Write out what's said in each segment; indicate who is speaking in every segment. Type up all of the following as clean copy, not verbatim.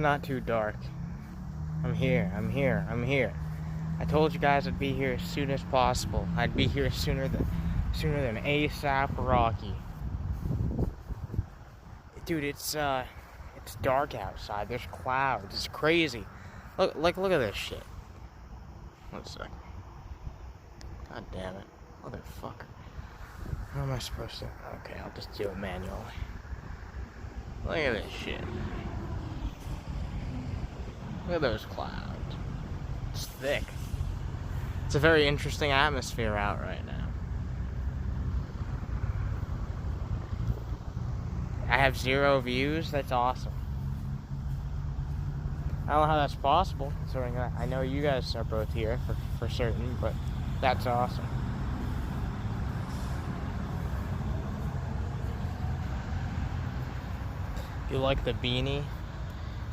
Speaker 1: not too dark. I'm here. I told you guys I'd be here as soon as possible. I'd be here sooner than ASAP Rocky. Dude, it's dark outside. There's clouds. It's crazy. Look at this shit. 1 second. God damn it. Motherfucker. How am I supposed to... Okay, I'll just do it manually. Look at this shit. Look at those clouds. It's thick. It's a very interesting atmosphere out right now. I have 0 views. That's awesome. I don't know how that's possible, considering that I know you guys are both here for certain, but that's awesome. You like the beanie?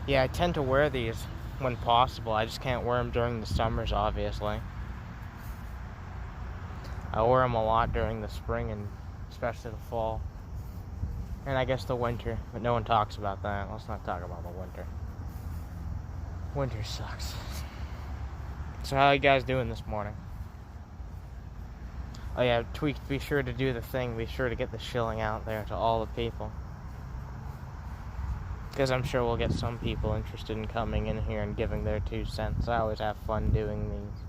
Speaker 1: Yeah, I tend to wear these when possible. I just can't wear them during the summers, obviously. I wear them a lot during the spring and especially the fall. And I guess the winter, but no one talks about that. Let's not talk about the winter. Winter sucks. So how you guys doing this morning? Oh yeah, Tweaked, be sure to do the thing. Be sure to get the shilling out there to all the people. Because I'm sure we'll get some people interested in coming in here and giving their 2 cents. I always have fun doing these.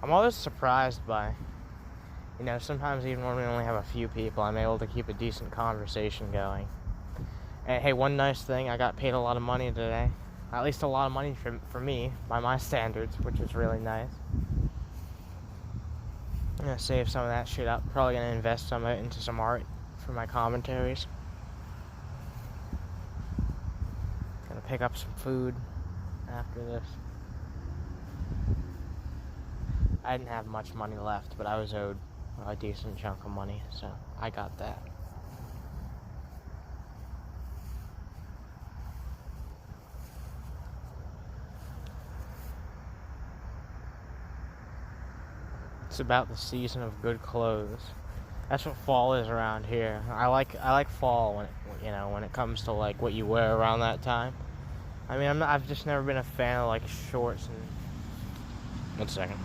Speaker 1: I'm always surprised by, sometimes even when we only have a few people, I'm able to keep a decent conversation going. And hey, one nice thing, I got paid a lot of money today. At least a lot of money for me, by my standards, which is really nice. I'm going to save some of that shit up. Probably going to invest some of it into some art for my commentaries. Gonna pick up some food after this. I didn't have much money left, but I was owed a decent chunk of money, so I got that. It's about the season of good clothes. That's what fall is around here. I like fall when it comes to like what you wear around that time. I mean, I've just never been a fan of like shorts and... 1 second.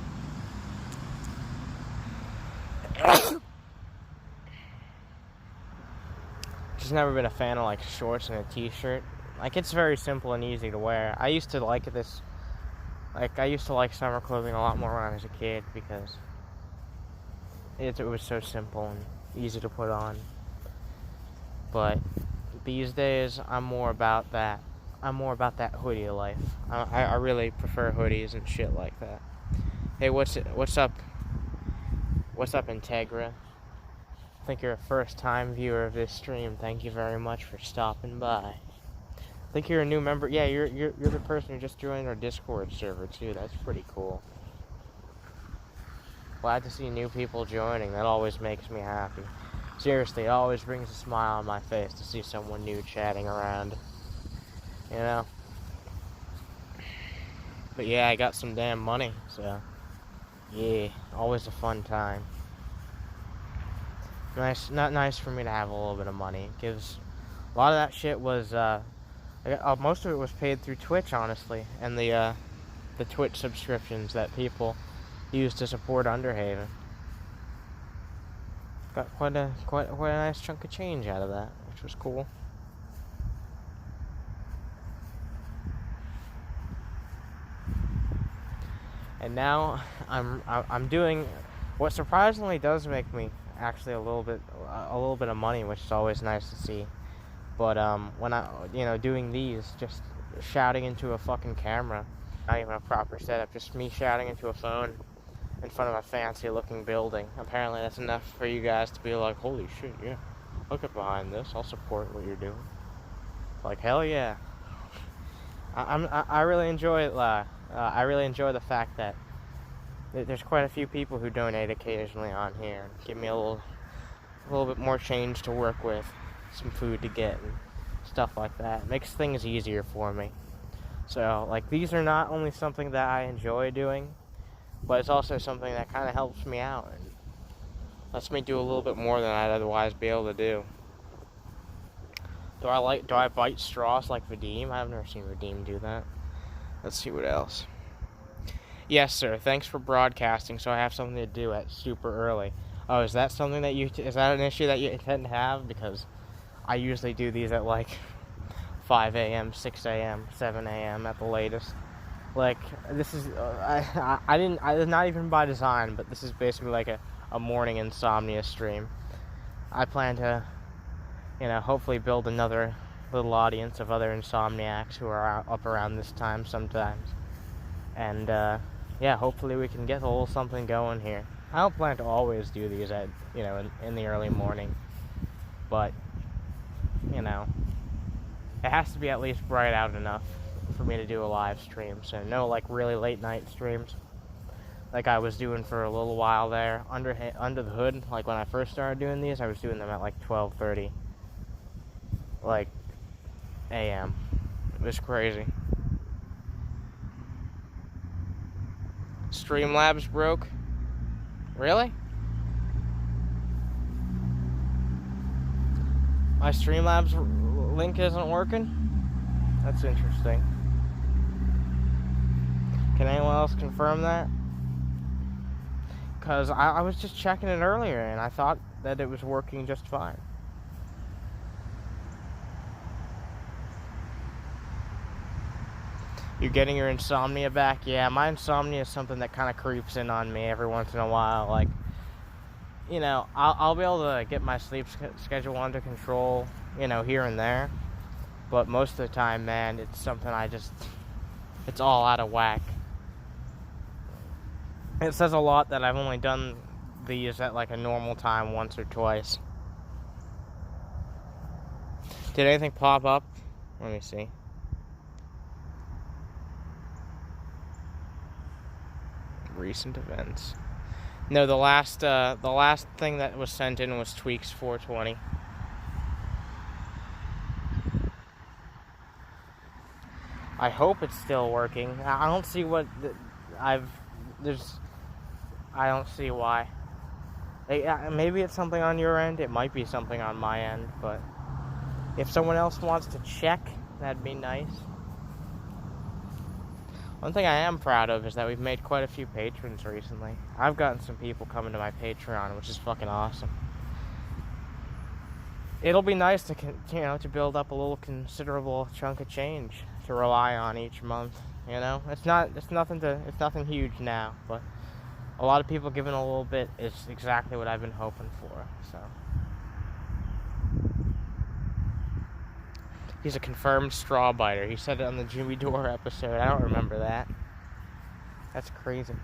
Speaker 1: Just never been a fan of like shorts and a t-shirt. Like, it's very simple and easy to wear. I used to like this. Like, I used to like summer clothing a lot more when I was a kid because it was so simple and easy to put on. But these days, I'm more about that hoodie life. I really prefer hoodies and shit like that. Hey, what's up? What's up, Integra? I think you're a first-time viewer of this stream. Thank you very much for stopping by. I think you're a new member. Yeah, you're the person who just joined our Discord server too. That's pretty cool. Glad to see new people joining. That always makes me happy. Seriously, it always brings a smile on my face to see someone new chatting around. But yeah, I got some damn money, so yeah, always a fun time. Not nice for me to have a little bit of money. It gives a lot of that shit was most of it was paid through Twitch, honestly, and the Twitch subscriptions that people use to support Underhaven. Got quite a nice chunk of change out of that, which was cool. And now I'm doing what surprisingly does make me actually a little bit of money, which is always nice to see. But when I doing these, just shouting into a fucking camera, not even a proper setup, just me shouting into a phone in front of a fancy looking building. Apparently that's enough for you guys to be like, holy shit, yeah, I'll get behind this, I'll support what you're doing. Like, hell yeah. I really enjoy it. I really enjoy the fact that there's quite a few people who donate occasionally on here and give me a little bit more change to work with, some food to get and stuff like that. It makes things easier for me. So, like, these are not only something that I enjoy doing, but it's also something that kind of helps me out and lets me do a little bit more than I'd otherwise be able to do. Do I bite straws like Vadim? I've never seen Vadim do that. Let's see what else. Yes, sir. Thanks for broadcasting, so I have something to do at super early. Oh, is that something that is that an issue that you intend to have? Because I usually do these at like 5 a.m., 6 a.m., 7 a.m. at the latest. Like, this is, I it's not even by design, but this is basically like a morning insomnia stream. I plan to, hopefully build another little audience of other insomniacs who are up around this time sometimes. And, yeah, hopefully we can get a little something going here. I don't plan to always do these at, in the early morning. But, it has to be at least bright out enough for me to do a live stream. So no, like, really late night streams like I was doing for a little while there. Under the hood, like when I first started doing these, I was doing them at like 12:30 like a.m. It was crazy. Streamlabs broke? Really? My Streamlabs link isn't working? That's interesting. Can anyone else confirm that? Because I was just checking it earlier and I thought that it was working just fine. You're getting your insomnia back? Yeah, my insomnia is something that kind of creeps in on me every once in a while. Like, I'll be able to get my sleep schedule under control, here and there. But most of the time, man, it's something it's all out of whack. It says a lot that I've only done these at like a normal time once or twice. Did anything pop up? Let me see. Recent events. No, the last thing that was sent in was Tweaks 420. I hope it's still working. I don't see what I don't see why. Maybe it's something on your end. It might be something on my end, but if someone else wants to check, that'd be nice. One thing I am proud of is that we've made quite a few patrons recently. I've gotten some people coming to my Patreon, which is fucking awesome. It'll be nice to to build up a little considerable chunk of change to rely on each month. It's nothing huge now, but a lot of people giving a little bit is exactly what I've been hoping for. So he's a confirmed straw biter. He said it on the Jimmy Dore episode. I don't remember that. That's crazy.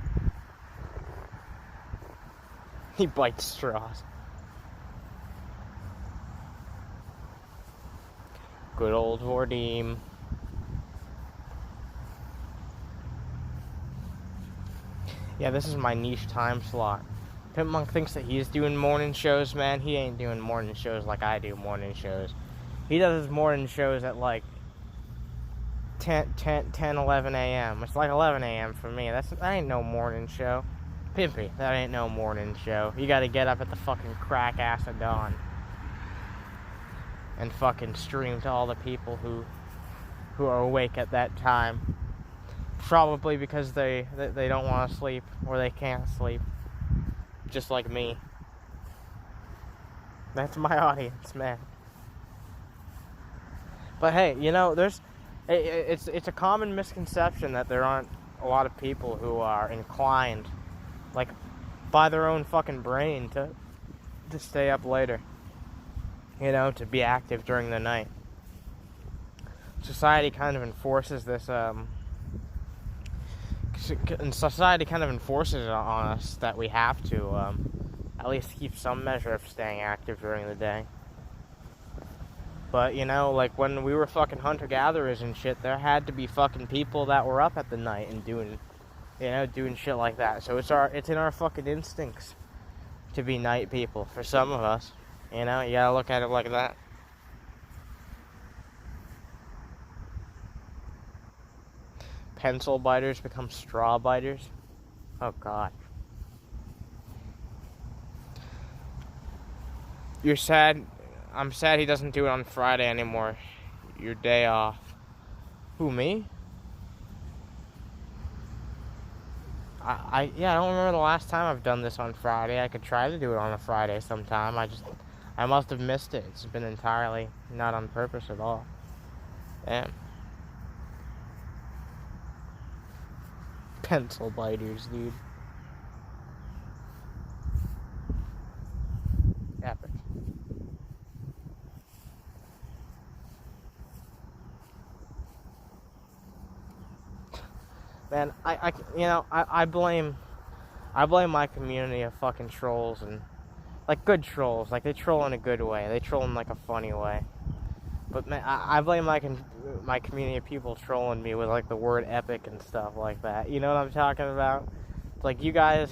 Speaker 1: He bites straws. Good old Vordim. Yeah, this is my niche time slot. Pimp Monk thinks that he's doing morning shows, man. He ain't doing morning shows like I do morning shows. He does his morning shows at like 10, 11 a.m. It's like 11 a.m. for me. That ain't no morning show. Pimpy, that ain't no morning show. You gotta get up at the fucking crack ass of dawn and fucking stream to all the people who are awake at that time. Probably because they don't want to sleep or they can't sleep. Just like me. That's my audience, man. But hey, it's a common misconception that there aren't a lot of people who are inclined, like, by their own fucking brain to stay up later. To be active during the night. Society kind of enforces this, society kind of enforces it on us that we have to, at least keep some measure of staying active during the day. But, like when we were fucking hunter-gatherers and shit, there had to be fucking people that were up at the night and doing shit like that. So it's in our fucking instincts to be night people, for some of us. You gotta look at it like that. Pencil biters become straw biters. Oh, God. You're sad. I'm sad he doesn't do it on Friday anymore. Your day off. Who, me? Yeah, I don't remember the last time I've done this on Friday. I could try to do it on a Friday sometime. I must have missed it. It's been entirely not on purpose at all. Damn. Pencil biters, dude. Epic. Man, I blame my community of fucking trolls, and like good trolls. Like they troll in a good way. They troll in like a funny way. But man, I blame my community of people trolling me with like the word epic and stuff like that. You know what I'm talking about? It's like you guys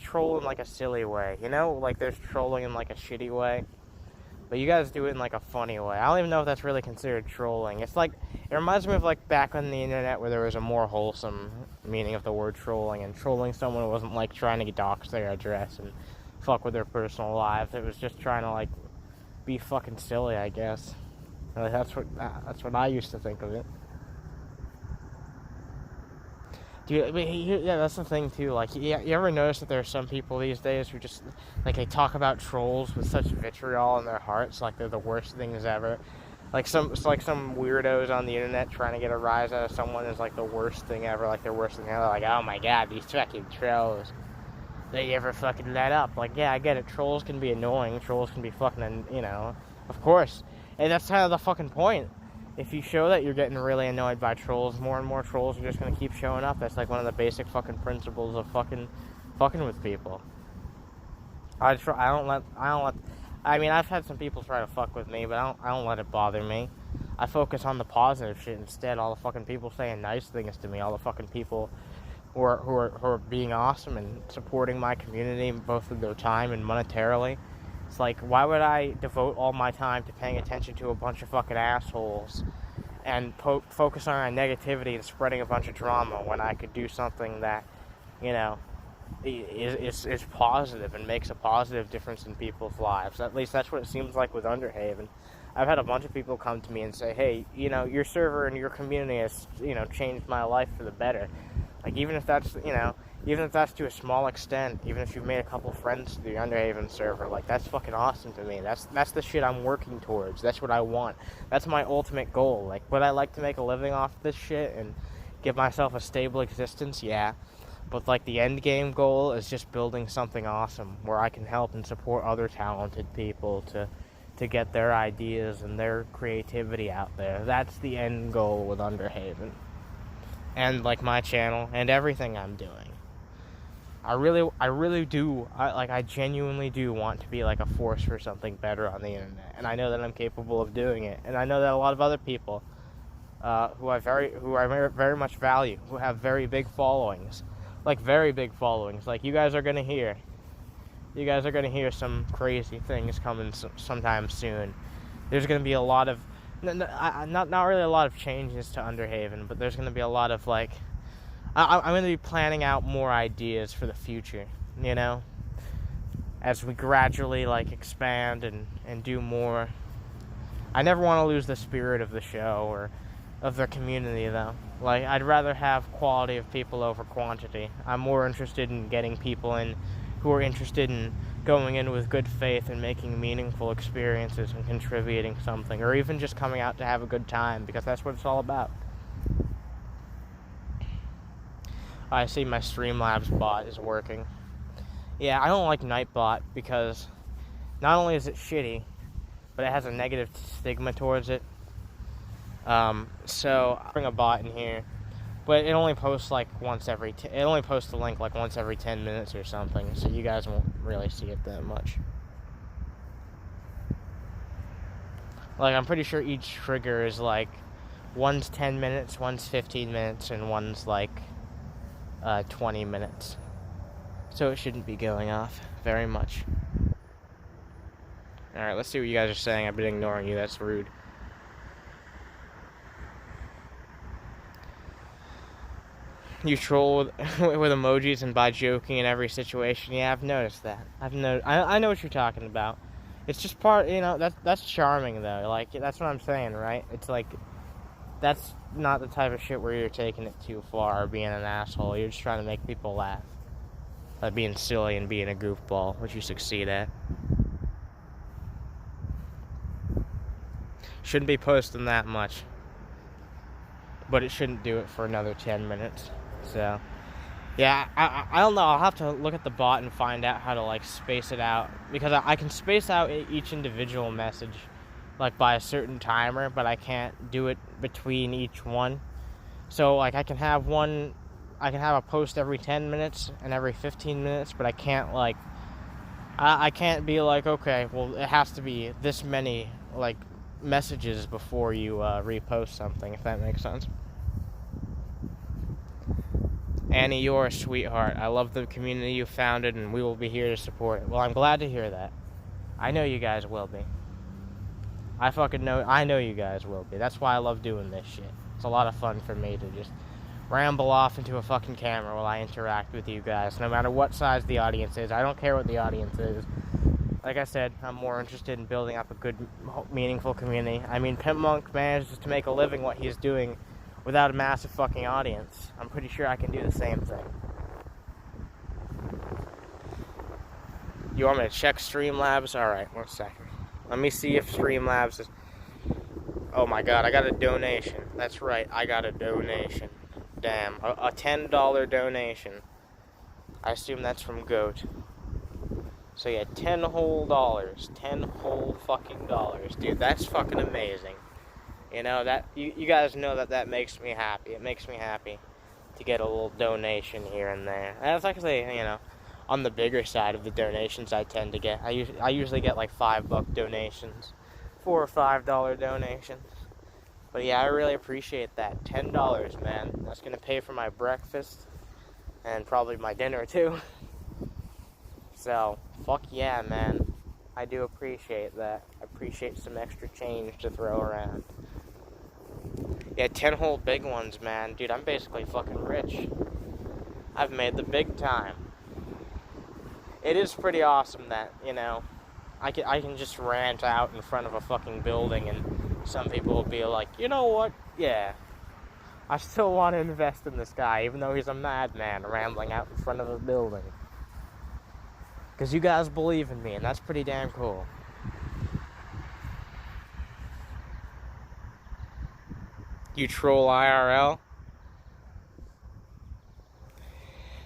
Speaker 1: troll in like a silly way. You know, like there's trolling in like a shitty way. But you guys do it in like a funny way. I don't even know if that's really considered trolling. It reminds me of like back on the internet where there was a more wholesome meaning of the word trolling, and trolling someone wasn't like trying to dox their address and fuck with their personal lives. It was just trying to like be fucking silly, I guess. Like, that's what I used to think of it. Yeah, that's the thing too. Like, you ever notice that there are some people these days who just like they talk about trolls with such vitriol in their hearts, like they're the worst things ever. It's like some weirdos on the internet trying to get a rise out of someone is like the worst thing ever, like the worst thing ever. Like, oh my god, these fucking trolls. They ever fucking let up? Like, yeah, I get it. Trolls can be annoying. Trolls can be fucking, of course. And that's kind of the fucking point. If you show that you're getting really annoyed by trolls, more and more trolls are just gonna keep showing up. That's like one of the basic fucking principles of fucking with people. I mean, I've had some people try to fuck with me, but I don't let it bother me. I focus on the positive shit instead. All the fucking people saying nice things to me. All the fucking people who are being awesome and supporting my community, both with their time and monetarily. It's like, why would I devote all my time to paying attention to a bunch of fucking assholes and focus on our negativity and spreading a bunch of drama when I could do something that, is positive and makes a positive difference in people's lives? At least that's what it seems like with Underhaven. I've had a bunch of people come to me and say, hey, your server and your community has, changed my life for the better. Like, even if that's to a small extent, even if you've made a couple friends to the Underhaven server, like, that's fucking awesome to me. That's the shit I'm working towards. That's what I want. That's my ultimate goal. Like, would I like to make a living off this shit and give myself a stable existence? Yeah. But, like, the end game goal is just building something awesome where I can help and support other talented people to get their ideas and their creativity out there. That's the end goal with Underhaven. And, like, my channel and everything I'm doing. I genuinely do want to be like a force for something better on the internet, and I know that I'm capable of doing it, and I know that a lot of other people who I very much value, who have very big followings, like you guys are gonna hear some crazy things coming sometime soon. There's gonna be a lot of not really a lot of changes to Underhaven, but there's gonna be a lot of like. I'm going to be planning out more ideas for the future, as we gradually, like, expand and do more. I never want to lose the spirit of the show or of the community, though. Like, I'd rather have quality of people over quantity. I'm more interested in getting people in who are interested in going in with good faith and making meaningful experiences and contributing something, or even just coming out to have a good time, because that's what it's all about. I see my Streamlabs bot is working. Yeah, I don't like Nightbot because not only is it shitty, but it has a negative stigma towards it. So I bring a bot in here, but it only posts like it only posts the link like once every 10 minutes or something, so you guys won't really see it that much. Like, I'm pretty sure each trigger is like one's 10 minutes, one's 15 minutes, and one's like 20 minutes. So it shouldn't be going off very much. Alright, let's see what you guys are saying. I've been ignoring you. That's rude. You troll with emojis and by joking in every situation. Yeah, I've noticed that. I know what you're talking about. It's just part, that's charming though. Like, that's what I'm saying, right? It's like, that's not the type of shit where you're taking it too far or being an asshole. You're just trying to make people laugh by being silly and being a goofball, which you succeed at. Shouldn't be posting that much, but it shouldn't do it for another 10 minutes. So, yeah, I don't know. I'll have to look at the bot and find out how to, like, space it out. Because I can space out each individual message, like, by a certain timer, but I can't do it between each one. So, like, I can have a post every 10 minutes and every 15 minutes, but I can't, like, I can't be like, okay, well, it has to be this many, like, messages before you repost something, if that makes sense. Annie, you're a sweetheart. I love the community you founded, and we will be here to support it. Well, I'm glad to hear that. I know you guys will be. I know you guys will be. That's why I love doing this shit. It's a lot of fun for me to just ramble off into a fucking camera while I interact with you guys, no matter what size the audience is. I don't care what the audience is. Like I said, I'm more interested in building up a good, meaningful community. I mean, Pimp Monk manages to make a living what he's doing without a massive fucking audience. I'm pretty sure I can do the same thing. You want me to check Streamlabs? Alright, 1 second. Let me see if Streamlabs is... Oh my god, I got a donation. That's right, I got a donation. Damn, a $10 donation. I assume that's from Goat. So yeah, 10 whole dollars. 10 whole fucking dollars. Dude, that's fucking amazing. You know, that you guys know that makes me happy. It makes me happy to get a little donation here and there. And it's actually, on the bigger side of the donations I tend to get. I usually get like $5 donations. $4 or $5 donations. But yeah, I really appreciate that. $10, man. That's gonna pay for my breakfast and probably my dinner too. So, fuck yeah, man. I do appreciate that. I appreciate some extra change to throw around. Yeah, 10 whole big ones, man. Dude, I'm basically fucking rich. I've made the big time. It is pretty awesome that, I can just rant out in front of a fucking building and some people will be like, you know what? Yeah. I still want to invest in this guy, even though he's a madman rambling out in front of a building. Because you guys believe in me, and that's pretty damn cool. You troll IRL?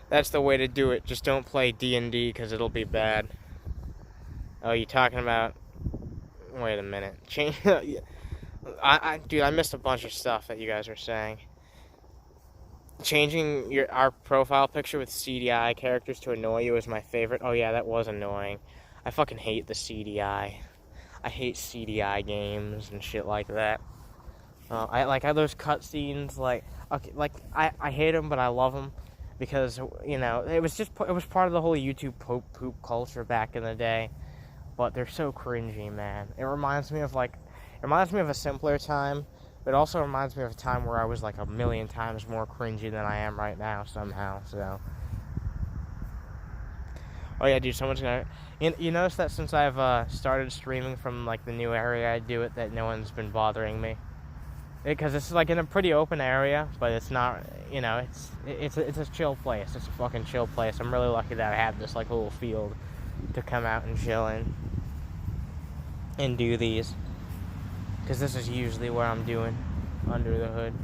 Speaker 1: That's the way to do it. Just don't play D&D, because it'll be bad. Oh, you talking about... Wait a minute. Dude, I missed a bunch of stuff that you guys are saying. Changing our profile picture with CDI characters to annoy you is my favorite. Oh yeah, that was annoying. I fucking hate the CDI. I hate CDI games and shit like that. I those cutscenes. I hate them, but I love them because it was part of the whole YouTube poop culture back in the day. But they're so cringy, man. It reminds me of a simpler time. But it also reminds me of a time where I was like a million times more cringy than I am right now somehow, so. Oh yeah, dude, someone's gonna... You notice that since I've started streaming from like the new area I do it, that no one's been bothering me? Because it's like in a pretty open area, but it's not, it's a chill place. It's a fucking chill place. I'm really lucky that I have this like little field to come out and chill in. And do these. Because this is usually what I'm doing under the hood.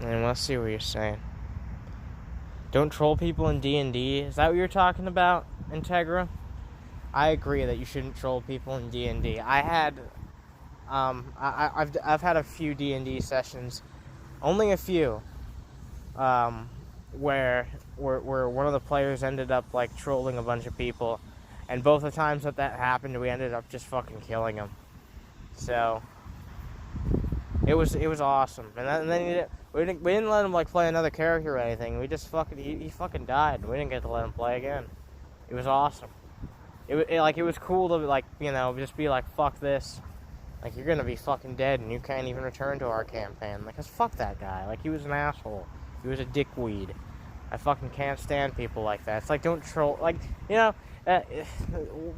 Speaker 1: And let's see what you're saying. Don't troll people in D&D. Is that what you're talking about, Integra? I agree that you shouldn't troll people in D&D. I've had a few D&D sessions, only a few, where one of the players ended up like trolling a bunch of people. And both the times that happened, we ended up just fucking killing him. So it was awesome. And then we didn't let him like play another character or anything. We just he fucking died. We didn't get to let him play again. It was awesome. It was cool to like just be like, fuck this. Like, you're gonna be fucking dead and you can't even return to our campaign. Like, 'cause fuck that guy. Like, he was an asshole. He was a dickweed. I fucking can't stand people like that. It's like, don't troll. Like, you know,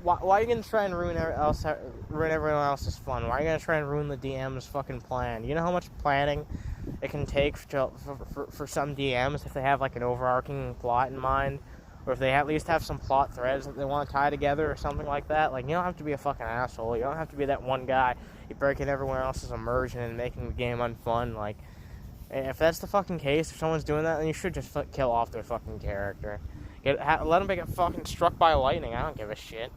Speaker 1: why are you gonna try and ruin everyone else's fun? Why are you gonna try and ruin the DM's fucking plan? You know how much planning it can take for some DMs if they have like an overarching plot in mind, or if they at least have some plot threads that they want to tie together or something like that. Like, you don't have to be a fucking asshole. You don't have to be that one guy. You're breaking everyone else's immersion and making the game unfun. Like, if that's the fucking case, if someone's doing that, then you should just kill off their fucking character. Let them get fucking struck by lightning. I don't give a shit.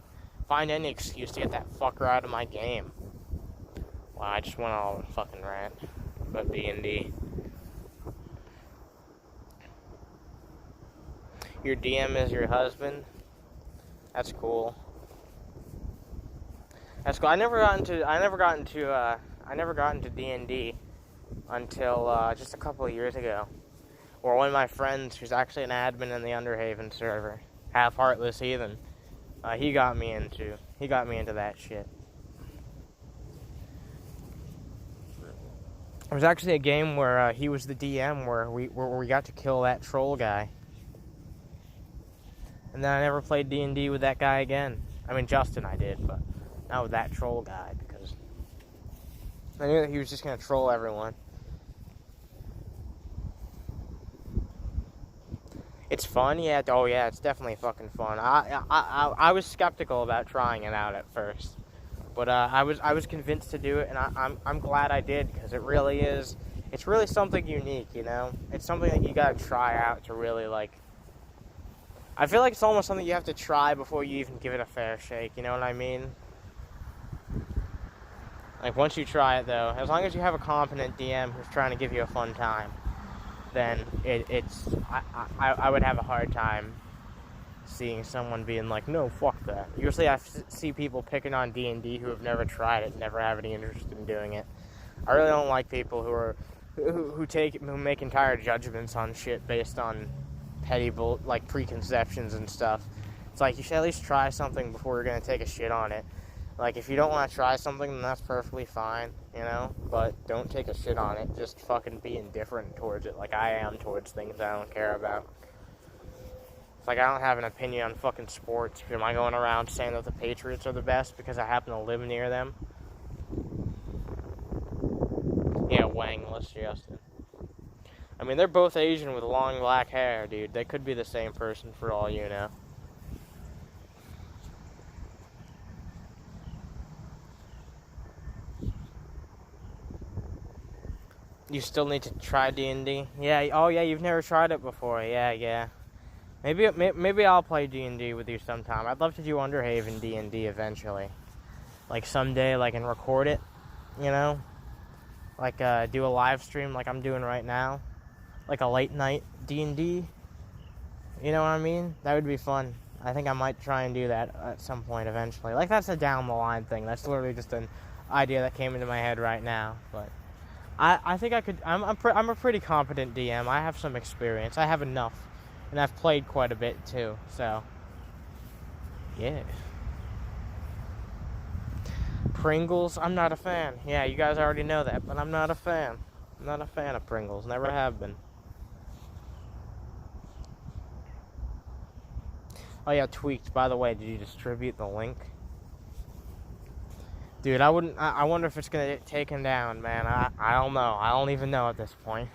Speaker 1: Find any excuse to get that fucker out of my game. Wow, I just went all on fucking rant about D&D. Your DM is your husband. That's cool. That's cool. I never got into D&D until just a couple of years ago. Or one of my friends, who's actually an admin in the Underhaven server, half heartless heathen, he got me into that shit. There was actually a game where he was the DM where we got to kill that troll guy. And then I never played D&D with that guy again. I mean, Justin I did, but not with that troll guy, because I knew that he was just going to troll everyone. It's fun, yeah. Oh, yeah, it's definitely fucking fun. I was skeptical about trying it out at first, but I was convinced to do it, and I'm glad I did, because it really is. It's really something unique, you know. It's something that you gotta try out to really like. I feel like it's almost something you have to try before you even give it a fair shake. You know what I mean? Like, once you try it, though, as long as you have a competent DM who's trying to give you a fun time, then I would have a hard time seeing someone being like, no, fuck that. Usually I see people picking on D&D who have never tried it, never have any interest in doing it. I really don't like people who make entire judgments on shit based on petty like preconceptions and stuff. It's like, you should at least try something before you're gonna take a shit on it. Like, if you don't want to try something, then that's perfectly fine, you know? But don't take a shit on it. Just fucking be indifferent towards it, like I am towards things I don't care about. It's like, I don't have an opinion on fucking sports. Am I going around saying that the Patriots are the best because I happen to live near them? Yeah, Wangless, Justin. I mean, they're both Asian with long black hair, dude. They could be the same person for all you know. You still need to try D&D? Yeah, oh yeah, you've never tried it before. Yeah. Maybe I'll play D&D with you sometime. I'd love to do Underhaven D&D eventually. Like, someday, like, and record it, you know? Like, do a live stream like I'm doing right now. Like a late night D&D. You know what I mean? That would be fun. I think I might try and do that at some point eventually. Like, that's a down the line thing. That's literally just an idea that came into my head right now, but I think I could. I'm a pretty competent DM. I have some experience. I have enough, and I've played quite a bit too. So, yeah. Pringles, I'm not a fan. Yeah, you guys already know that, but I'm not a fan. I'm not a fan of Pringles. Never have been. Oh yeah, Tweaked. By the way, did you distribute the link? Dude, I wouldn't. I wonder if it's gonna get taken down, man. I don't know. I don't even know at this point.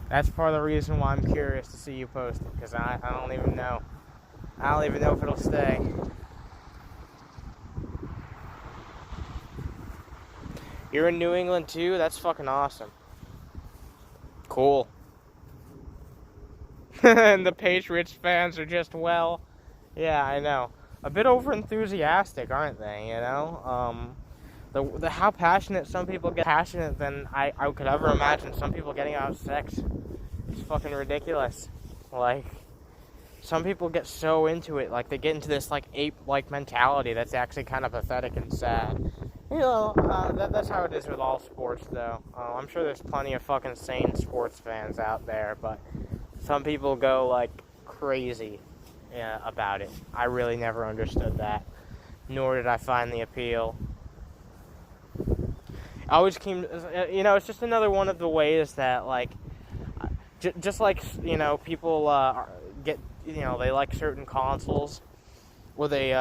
Speaker 1: That's part of the reason why I'm curious to see you post it, because I don't even know. I don't even know if it'll stay. You're in New England too? That's fucking awesome. Cool. And the Patriots fans are just, well, yeah, I know. A bit over-enthusiastic, aren't they, you know? The how passionate some people get, passionate than I could ever imagine some people getting out of sex. It's fucking ridiculous. Like, some people get so into it, like, they get into this, like, ape-like mentality that's actually kind of pathetic and sad. You know, that's how it is with all sports, though. I'm sure there's plenty of fucking sane sports fans out there, but some people go, like, crazy about it. I really never understood that, nor did I find the appeal. I always came, you know, it's just another one of the ways that, like, just like, people get, they like certain consoles, or they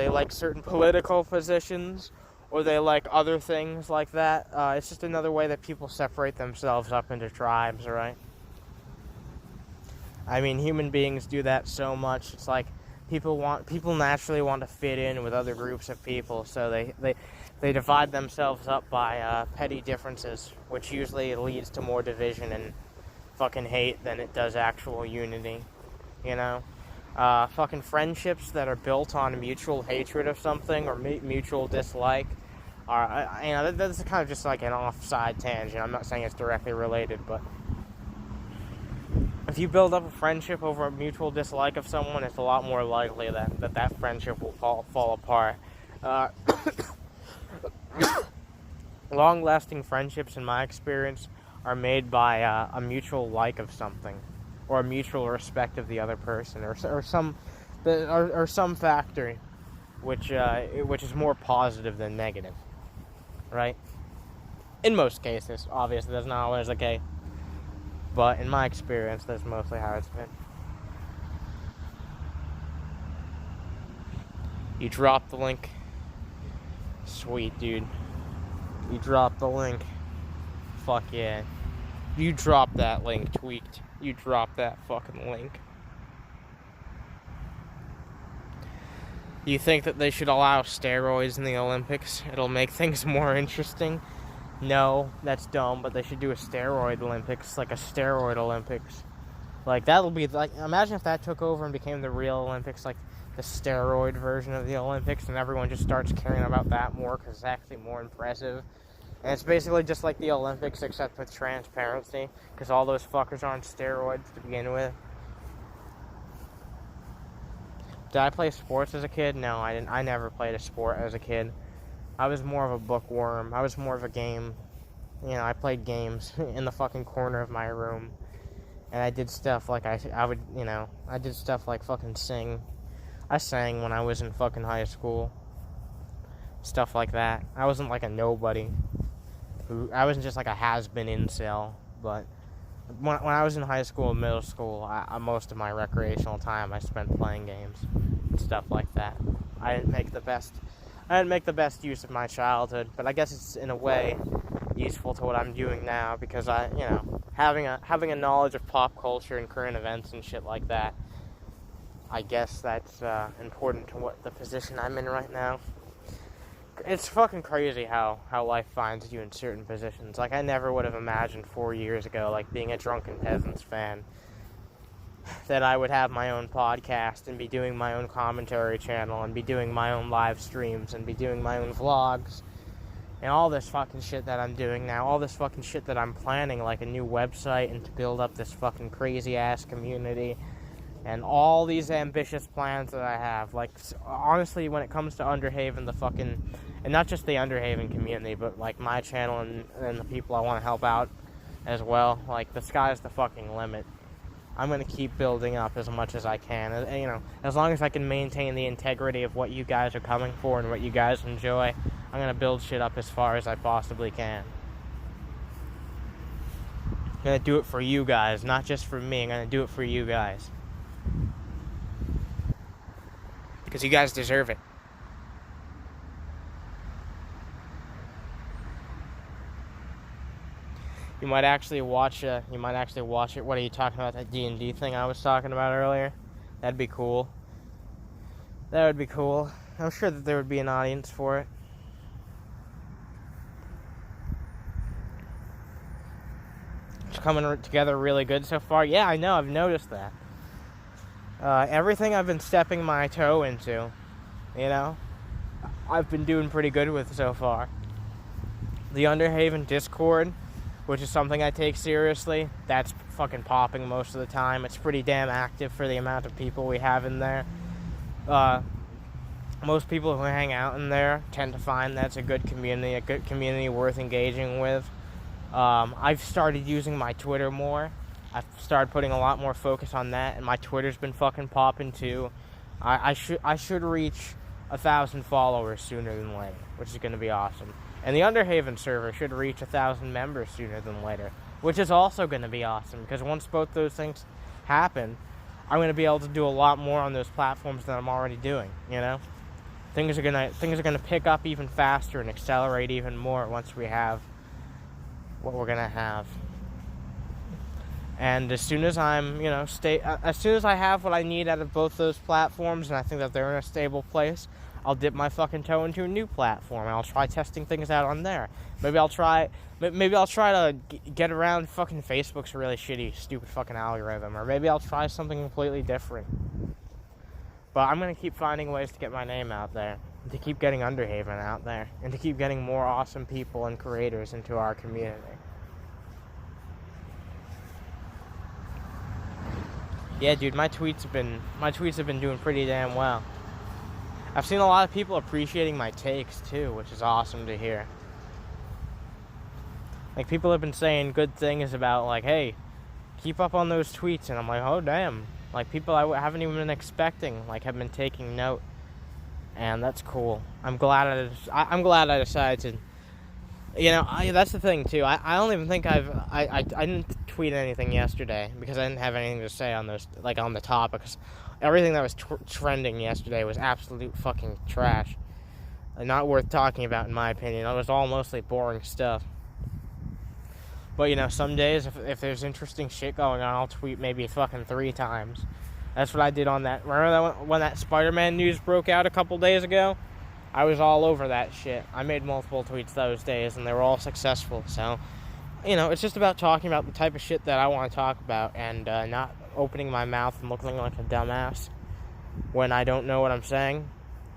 Speaker 1: like certain political positions, or they like other things like that. It's just another way that people separate themselves up into tribes, right? I mean, human beings do that so much. It's like people naturally want to fit in with other groups of people, so they divide themselves up by petty differences, which usually leads to more division and fucking hate than it does actual unity, fucking friendships that are built on mutual hatred of something or mutual dislike are, that's kind of just like an offside tangent. I'm not saying it's directly related, but if you build up a friendship over a mutual dislike of someone, it's a lot more likely that friendship will fall apart. Long-lasting friendships, in my experience, are made by a mutual like of something, or a mutual respect of the other person, or some factor which is more positive than negative, right? In most cases, obviously, that's not always the case, but in my experience, that's mostly how it's been. You drop the link. Sweet, dude. You drop the link. Fuck yeah. You drop that link, tweaked. You drop that fucking link. You think that they should allow steroids in the Olympics? It'll make things more interesting. No, that's dumb, but they should do a steroid Olympics, like a steroid Olympics. Like, that'll be, like, imagine if that took over and became the real Olympics, like the steroid version of the Olympics, and everyone just starts caring about that more because it's actually more impressive. And it's basically just like the Olympics, except with transparency, because all those fuckers are on steroids to begin with. Did I play sports as a kid? No, I didn't. I never played a sport as a kid. I was more of a bookworm. I was more of a game. I played games in the fucking corner of my room. And I did stuff like I did stuff like fucking sing. I sang when I was in fucking high school. Stuff like that. I wasn't like a nobody. I wasn't just like a has-been incel. But when I was in high school and middle school, most of my recreational time I spent playing games and stuff like that. I didn't make the best use of my childhood, but I guess it's in a way useful to what I'm doing now, because having a knowledge of pop culture and current events and shit like that, I guess that's important to what the position I'm in right now. It's fucking crazy how life finds you in certain positions. Like, I never would have imagined 4 years ago, like, being a Drunken Peasants fan, that I would have my own podcast and be doing my own commentary channel and be doing my own live streams and be doing my own vlogs and all this fucking shit that I'm doing now, all this fucking shit that I'm planning, like a new website and to build up this fucking crazy-ass community and all these ambitious plans that I have. Like, honestly, when it comes to Underhaven, and not just the Underhaven community, but, like, my channel and the people I want to help out as well, like, the sky's the fucking limit. I'm going to keep building up as much as I can. As long as I can maintain the integrity of what you guys are coming for and what you guys enjoy, I'm going to build shit up as far as I possibly can. I'm going to do it for you guys, not just for me. I'm going to do it for you guys. Because you guys deserve it. You might actually watch it. What are you talking about? That D&D thing I was talking about earlier? That'd be cool. That would be cool. I'm sure that there would be an audience for it. It's coming together really good so far. Yeah, I know. I've noticed that. Everything I've been stepping my toe into, I've been doing pretty good with so far. The Underhaven Discord, which is something I take seriously, that's fucking popping most of the time. It's pretty damn active for the amount of people we have in there. Most people who hang out in there tend to find that's a good community worth engaging with. I've started using my Twitter more. I've started putting a lot more focus on that, and my Twitter's been fucking popping too. I should reach 1,000 followers sooner than later, which is going to be awesome. And the Underhaven server should reach 1,000 members sooner than later, which is also going to be awesome, because once both those things happen, I'm going to be able to do a lot more on those platforms than I'm already doing, you know? Things are gonna pick up even faster and accelerate even more once we have what we're gonna have. And as soon as as soon as I have what I need out of both those platforms, and I think that they're in a stable place, I'll dip my fucking toe into a new platform, and I'll try testing things out on there. Maybe I'll try to get around fucking Facebook's really shitty, stupid fucking algorithm, or maybe I'll try something completely different. But I'm going to keep finding ways to get my name out there, to keep getting Underhaven out there, and to keep getting more awesome people and creators into our community. Yeah, dude, my tweets have been doing pretty damn well. I've seen a lot of people appreciating my takes too, which is awesome to hear. Like, people have been saying good things about, like, hey, keep up on those tweets, and I'm like, oh damn. Like, people I haven't even been expecting, like, have been taking note, and that's cool. I'm glad I decided to, you know, that's the thing too. I don't even think I didn't tweet anything yesterday because I didn't have anything to say on those, like, on the topics. Everything that was trending yesterday was absolute fucking trash, and not worth talking about in my opinion. It was all mostly boring stuff. But, you know, some days, if there's interesting shit going on, I'll tweet maybe fucking 3 times. That's what I did on that. Remember that when that Spider-Man news broke out a couple days ago? I was all over that shit. I made multiple tweets those days, and they were all successful. So, you know, it's just about talking about the type of shit that I want to talk about, and not opening my mouth and looking like a dumbass when I don't know what I'm saying,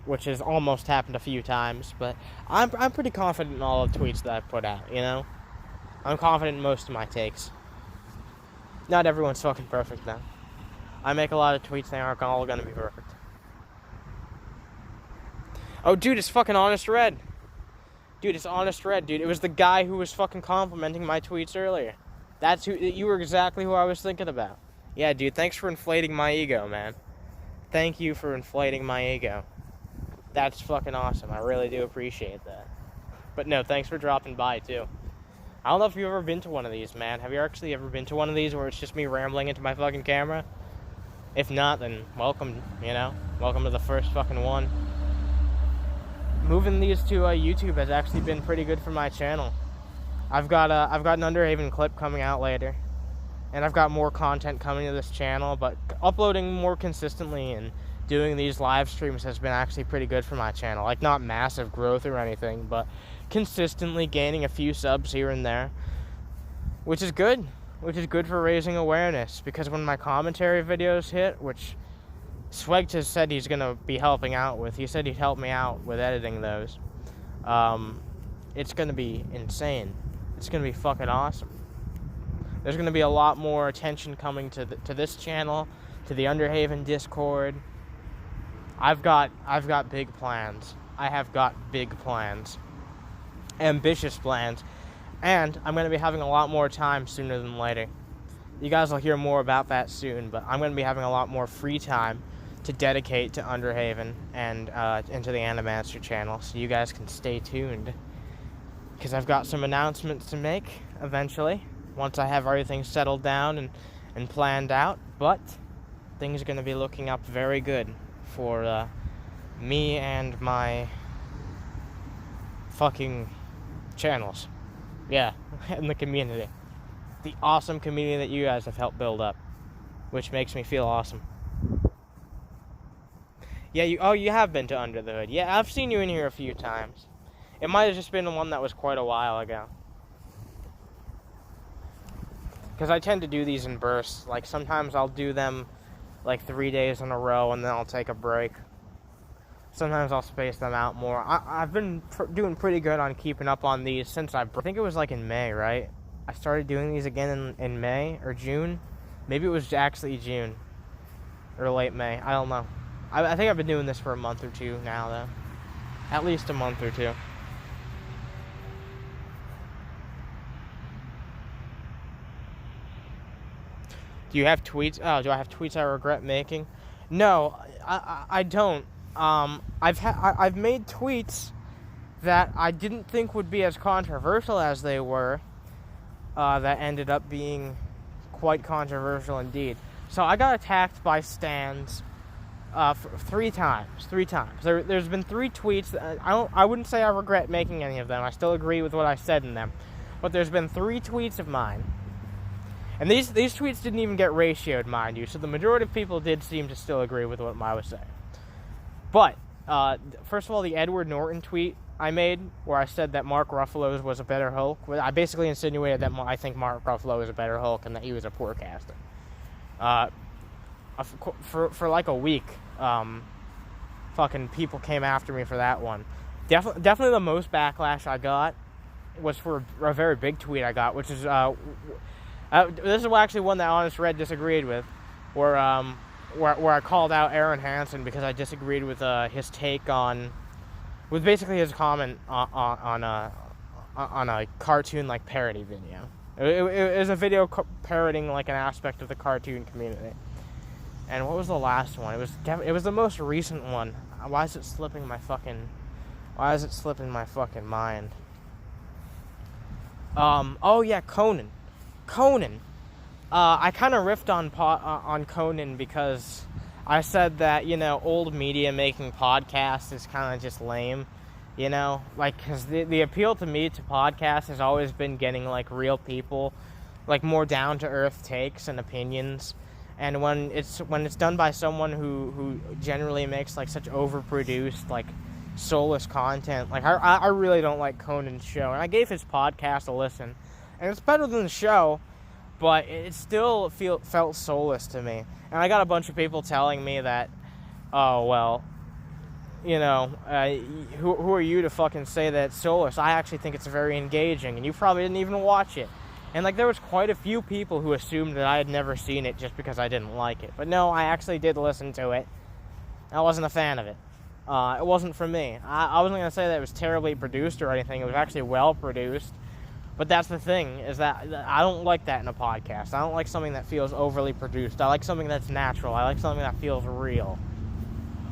Speaker 1: which has almost happened a few times. But I'm pretty confident in all the tweets that I put out, you know? I'm confident in most of my takes. Not everyone's fucking perfect, though. I make a lot of tweets, they aren't all gonna be perfect. Oh, dude, it's fucking Honest Red. Dude, it's Honest Red, dude. It was the guy who was fucking complimenting my tweets earlier. That's who, you were exactly who I was thinking about. Yeah, dude, thanks for inflating my ego, man. Thank you for inflating my ego. That's fucking awesome. I really do appreciate that. But no, thanks for dropping by, too. I don't know if you've ever been to one of these, man. Have you actually ever been to one of these where it's just me rambling into my fucking camera? If not, then welcome, you know? Welcome to the first fucking one. Moving these to YouTube has actually been pretty good for my channel. I've got an Underhaven clip coming out later. And I've got more content coming to this channel, but uploading more consistently and doing these live streams has been actually pretty good for my channel. Like, not massive growth or anything, but consistently gaining a few subs here and there, which is good for raising awareness, because when my commentary videos hit, which Sweg has said he's gonna be helping out with, he said he'd help me out with editing those, it's gonna be insane. It's gonna be fucking awesome. There's gonna be a lot more attention coming to this channel, to the Underhaven Discord. I've got big plans. I have got big plans. Ambitious plans, and I'm going to be having a lot more time sooner than later. You guys will hear more about that soon, but I'm going to be having a lot more free time to dedicate to Underhaven and into the Animaster channel, so you guys can stay tuned, because I've got some announcements to make eventually, once I have everything settled down and planned out. But things are going to be looking up very good for me and my fucking channels. Yeah, in the community. The awesome community that you guys have helped build up, which makes me feel awesome. Yeah, you have been to Under the Hood. Yeah, I've seen you in here a few times. It might have just been the one that was quite a while ago. Because I tend to do these in bursts. Like, sometimes I'll do them like 3 days in a row, and then I'll take a break. Sometimes I'll space them out more. I've been doing pretty good on keeping up on these since I think it was like in May, right? I started doing these again in May or June. Maybe it was actually June or late May. I don't know. I think I've been doing this for a month or two now, though. At least a month or two. Do you have tweets? Oh, do I have tweets I regret making? No, I don't. I've made tweets that I didn't think would be as controversial as they were, that ended up being quite controversial indeed. So I got attacked by stans 3 times. 3 times. There's been 3 tweets. That I wouldn't say I regret making any of them. I still agree with what I said in them. But there's been 3 tweets of mine. And these tweets didn't even get ratioed, mind you. So the majority of people did seem to still agree with what I was saying. But, first of all, the Edward Norton tweet I made, where I said that Mark Ruffalo was a better Hulk. I basically insinuated that I think Mark Ruffalo is a better Hulk and that he was a poor caster. For like a week, fucking people came after me for that one. Definitely the most backlash I got was for a very big tweet I got, which is this is actually one that Honest Red disagreed with, where I called out Aaron Hansen because I disagreed with his take on, with basically his comment on a cartoon like parody video. It was a video parodying like an aspect of the cartoon community. And what was the last one? It was the most recent one. Why is it slipping my fucking mind? Oh yeah, Conan. I kind of riffed on Conan because I said that, old media making podcasts is kind of just lame, like, because the appeal to me to podcasts has always been getting like real people, like more down to earth takes and opinions. And when it's done by someone who generally makes like such overproduced, like soulless content, like I really don't like Conan's show. And I gave his podcast a listen, and it's better than the show, but it still felt soulless to me. And I got a bunch of people telling me that, oh well, who are you to fucking say that it's soulless? I actually think it's very engaging, and you probably didn't even watch it. And, like, there was quite a few people who assumed that I had never seen it just because I didn't like it. But no, I actually did listen to it. I wasn't a fan of it. It wasn't for me. I wasn't going to say that it was terribly produced or anything. It was actually well produced. But that's the thing, is that I don't like that in a podcast. I don't like something that feels overly produced. I like something that's natural. I like something that feels real.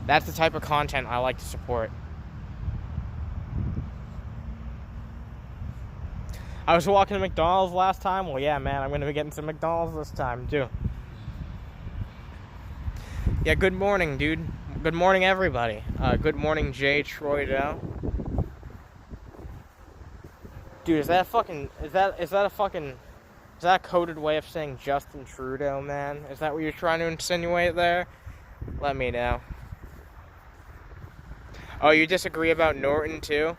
Speaker 1: That's the type of content I like to support. I was walking to McDonald's last time. Well, yeah, man, I'm going to be getting some McDonald's this time, too. Yeah, good morning, dude. Good morning, everybody. Good morning, Jay Troido. Dude, is that a coded way of saying Justin Trudeau, man? Is that what you're trying to insinuate there? Let me know. Oh, you disagree about Norton, too?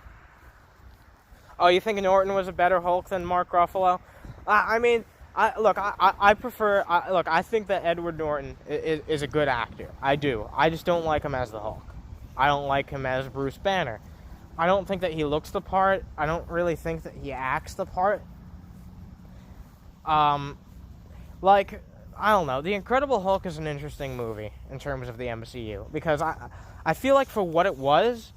Speaker 1: Oh, you think Norton was a better Hulk than Mark Ruffalo? I think that Edward Norton is a good actor. I do. I just don't like him as the Hulk. I don't like him as Bruce Banner. I don't think that he looks the part. I don't really think that he acts the part. I don't know. The Incredible Hulk is an interesting movie in terms of the MCU, because I feel like for what it was,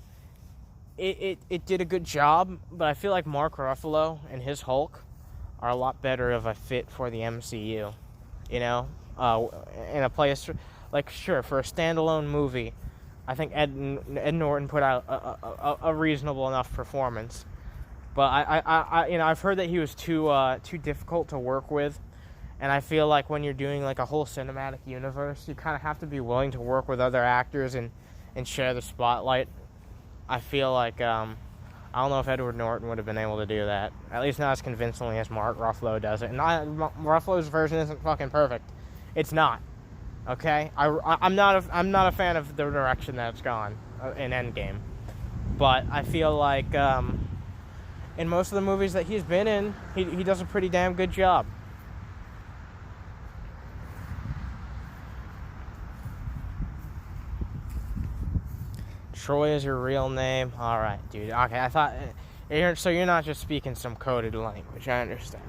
Speaker 1: it did a good job, but I feel like Mark Ruffalo and his Hulk are a lot better of a fit for the MCU, in a place, like, sure, for a standalone movie, I think Ed Norton put out a reasonable enough performance, but I've heard that he was too difficult to work with, and I feel like when you're doing like a whole cinematic universe, you kind of have to be willing to work with other actors and share the spotlight. I feel like, I don't know if Edward Norton would have been able to do that. At least not as convincingly as Mark Ruffalo does it. And Ruffalo's version isn't fucking perfect. It's not. Okay? I'm not a fan of the direction that it's gone in Endgame. But I feel like, in most of the movies that he's been in, he does a pretty damn good job. Troy is your real name? Alright, dude. Okay, I thought... So you're not just speaking some coded language. I understand.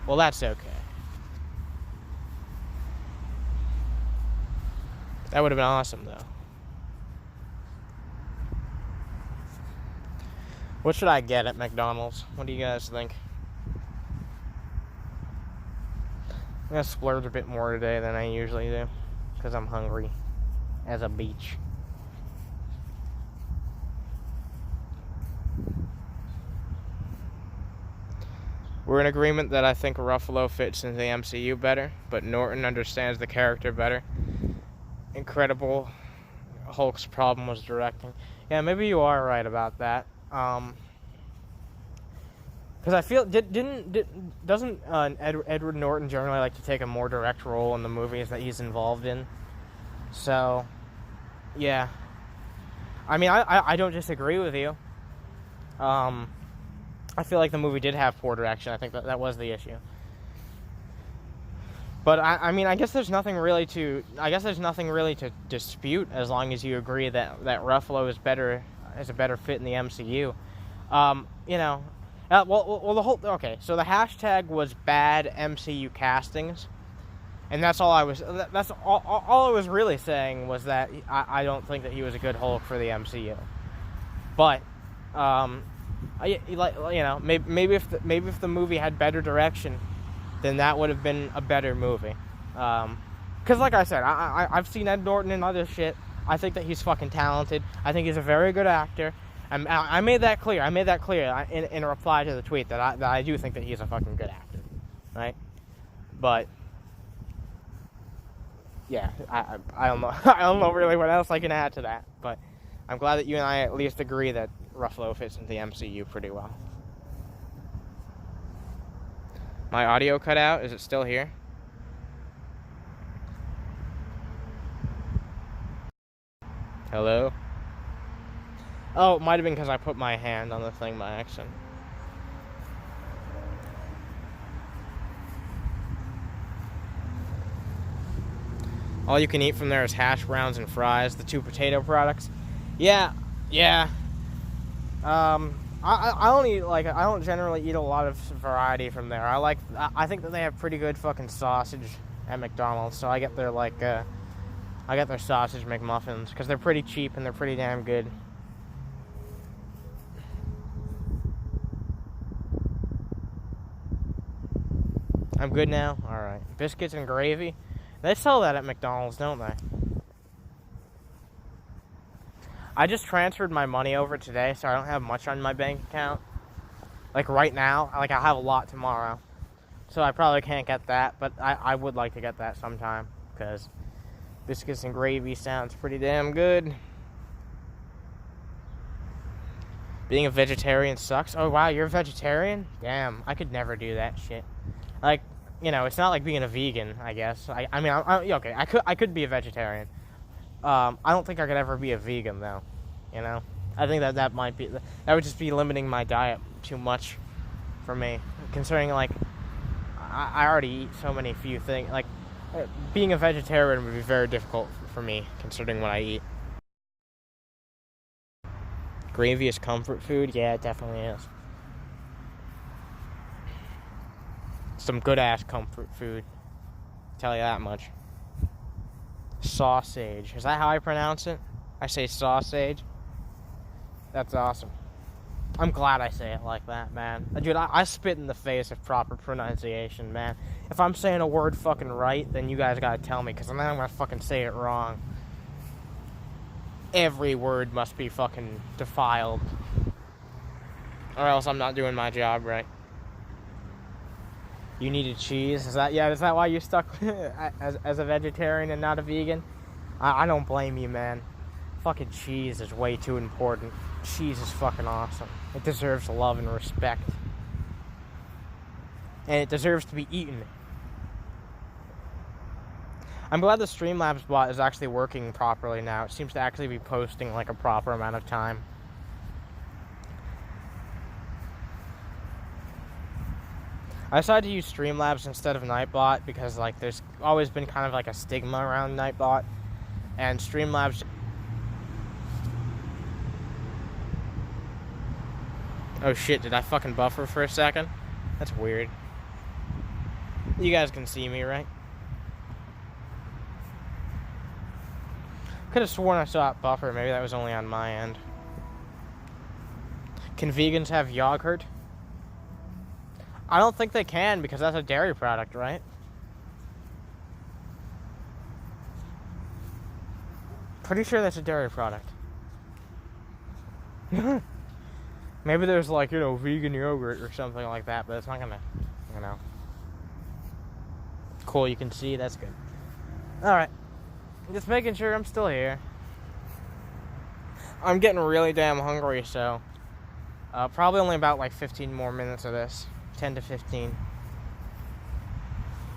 Speaker 1: Well, that's okay. That would have been awesome, though. What should I get at McDonald's? What do you guys think? I'm going to splurge a bit more today than I usually do, because I'm hungry as a beach. we're in agreement that I think Ruffalo fits into the MCU better, but Norton understands the character better. Incredible Hulk's problem was directing. Yeah, maybe you are right about that. Because I feel doesn't Edward Norton generally like to take a more direct role in the movies that he's involved in? So, yeah. I mean, I don't disagree with you. I feel like the movie did have poor direction. I think that was the issue. But I mean, I guess there's nothing really to dispute as long as you agree that Ruffalo is a better fit in the MCU. You know. Well, so the hashtag was bad MCU castings, and that's all I was. That's all I was really saying was that I don't think that he was a good Hulk for the MCU. But, maybe if the movie had better direction, then that would have been a better movie. Because like I said, I've seen Ed Norton and other shit. I think that he's fucking talented. I think he's a very good actor. I made that clear. I made that clear in a reply to the tweet that I do think that he's a fucking good actor, right? But yeah, I don't know. I don't know really what else I can add to that. But I'm glad that you and I at least agree that Ruffalo fits into the MCU pretty well. My audio cut out. Is it still here? Hello? Oh, it might have been because I put my hand on the thing by accident. All you can eat from there is hash browns and fries, the 2 potato products. Yeah. I don't generally eat a lot of variety from there. I think that they have pretty good fucking sausage at McDonald's, so I get their sausage McMuffins because they're pretty cheap and they're pretty damn good. I'm good now? Alright. Biscuits and gravy? They sell that at McDonald's, don't they? I just transferred my money over today, so I don't have much on my bank account. Like right now. I'll have a lot tomorrow. So I probably can't get that, but I would like to get that sometime. Because biscuits and gravy sounds pretty damn good. Being a vegetarian sucks. Oh wow, you're a vegetarian? Damn, I could never do that shit. It's not like being a vegan, I guess. Okay, I could be a vegetarian. I don't think I could ever be a vegan, though. I think that would just be limiting my diet too much for me. Considering, I already eat so many few things. Being a vegetarian would be very difficult for me, considering what I eat. Gravy is comfort food? Yeah, it definitely is. Some good-ass comfort food. Tell you that much. Sausage. Is that how I pronounce it? I say sausage. That's awesome. I'm glad I say it like that, man. Dude, I spit in the face of proper pronunciation, man. If I'm saying a word fucking right, then you guys gotta tell me, because then I'm gonna fucking say it wrong. Every word must be fucking defiled. Or else I'm not doing my job right. You needed cheese? Is that why you stuck as a vegetarian and not a vegan? I don't blame you, man. Fucking cheese is way too important. Cheese is fucking awesome. It deserves love and respect. And it deserves to be eaten. I'm glad the Streamlabs bot is actually working properly now. It seems to actually be posting a proper amount of time. I decided to use Streamlabs instead of Nightbot because there's always been kind of a stigma around Nightbot, and Streamlabs. Oh shit, did I fucking buffer for a second? That's weird. You guys can see me, right? Could have sworn I saw it buffer. Maybe that was only on my end. Can vegans have yogurt? I don't think they can because that's a dairy product, right? Pretty sure that's a dairy product. Maybe there's like, vegan yogurt or something like that, but it's not gonna, Cool, you can see, that's good. Alright. Just making sure I'm still here. I'm getting really damn hungry, so probably only about like 15 more minutes of this. 10 to 15.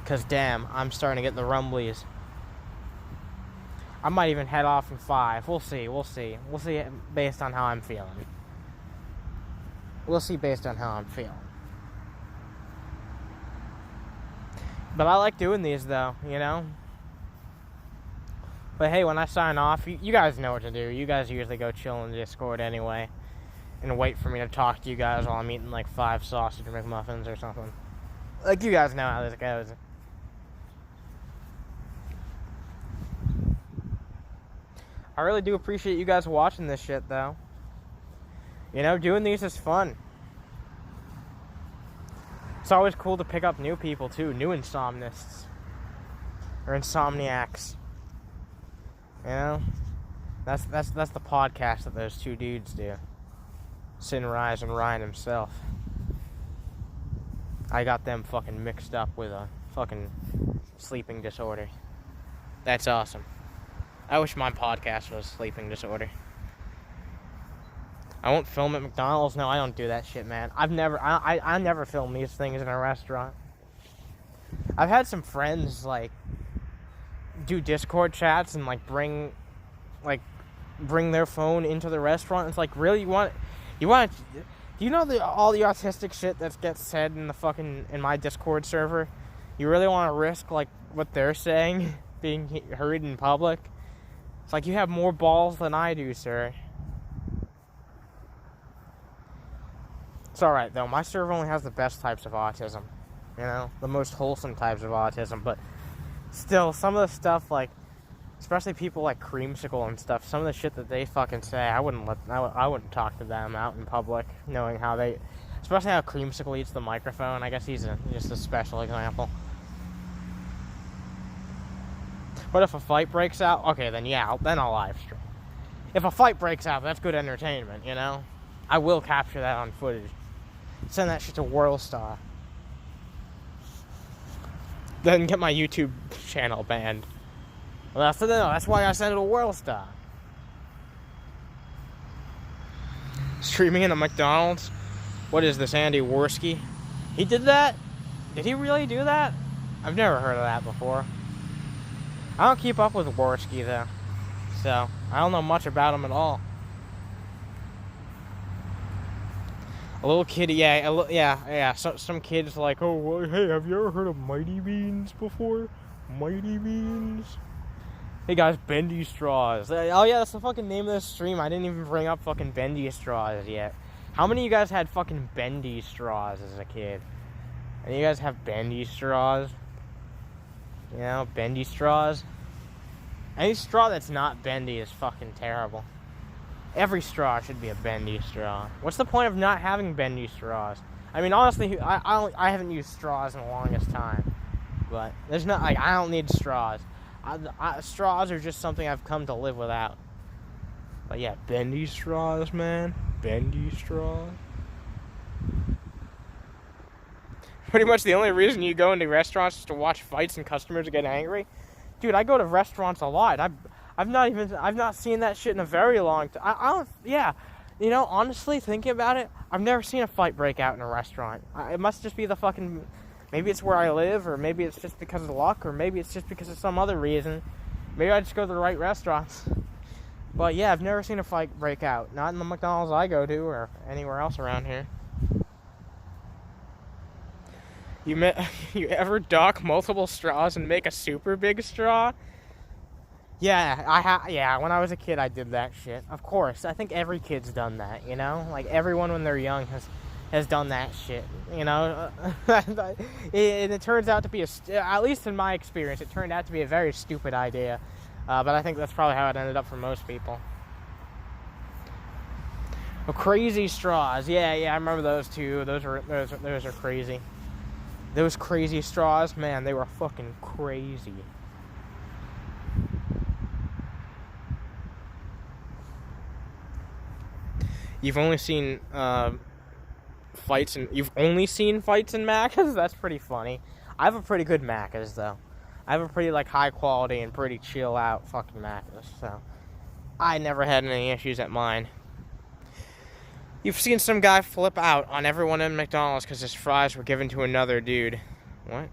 Speaker 1: Because damn, I'm starting to get the rumblies. I might even head off in 5. We'll see. We'll see based on how I'm feeling. But I like doing these though, But hey, when I sign off, you guys know what to do. You guys usually go chill in Discord anyway. And wait for me to talk to you guys while I'm eating like 5 sausage McMuffins or something. Like, you guys know how this goes. I really do appreciate you guys watching this shit, though. Doing these is fun. It's always cool to pick up new people, too. New insomnists. Or insomniacs. That's the podcast that those 2 dudes do. Sinrise and Ryan himself. I got them fucking mixed up with a fucking sleeping disorder. That's awesome. I wish my podcast was sleeping disorder. I won't film at McDonald's. No, I don't do that shit, man. I never film these things in a restaurant. I've had some friends, like, do Discord chats and, like, bring their phone into the restaurant. It's like, really, do you know all the autistic shit that gets said in my Discord server? You really want to risk, like, what they're saying being heard in public? It's like, you have more balls than I do, sir. It's alright, though. My server only has the best types of autism. The most wholesome types of autism. But still, some of the stuff, like, especially people like Creamsicle and stuff, some of the shit that they fucking say, I wouldn't talk to them out in public, knowing how they, especially how Creamsicle eats the microphone. I guess he's just a special example. But if a fight breaks out, okay, then yeah, then I'll live stream. If a fight breaks out, that's good entertainment, I will capture that on footage. Send that shit to WorldStar. Then get my YouTube channel banned. Well, that's why I sent it to WorldStar. Streaming in a McDonald's? What is this, Andy Worski? He did that? Did he really do that? I've never heard of that before. I don't keep up with Worski, though. So, I don't know much about him at all. A little kid, yeah. Some kids like, oh, well, hey, have you ever heard of Mighty Beans before? Mighty Beans? Hey guys, Bendy straws. Oh yeah, that's the fucking name of this stream. I didn't even bring up fucking Bendy straws yet. How many of you guys had fucking Bendy straws as a kid? And you guys have Bendy straws? Bendy straws? Any straw that's not bendy is fucking terrible. Every straw should be a bendy straw. What's the point of not having bendy straws? I mean, honestly, I haven't used straws in the longest time. But there's not, like, I don't need straws. Straws are just something I've come to live without. But yeah, bendy straws, man. Bendy straws. Pretty much the only reason you go into restaurants is to watch fights and customers get angry. Dude, I go to restaurants a lot. I've not seen that shit in a very long time. Honestly, thinking about it, I've never seen a fight break out in a restaurant. It must just be the fucking, maybe it's where I live, or maybe it's just because of luck, or maybe it's just because of some other reason. Maybe I just go to the right restaurants. But yeah, I've never seen a fight break out. Not in the McDonald's I go to, or anywhere else around here. You ever dock multiple straws and make a super big straw? Yeah, when I was a kid, I did that shit. Of course, I think every kid's done that, Like, everyone when they're young has done that shit, And it turns out to be, at least in my experience, it turned out to be a very stupid idea. But I think that's probably how it ended up for most people. Oh, crazy straws. Yeah, I remember those too. Those are crazy. Those crazy straws, man, they were fucking crazy. You've only seen fights in Macca's? That's pretty funny. I have a pretty good Macca's though. I have a pretty like high quality and pretty chill out fucking Macca's, so I never had any issues at mine. You've seen some guy flip out on everyone in McDonald's because his fries were given to another dude. What?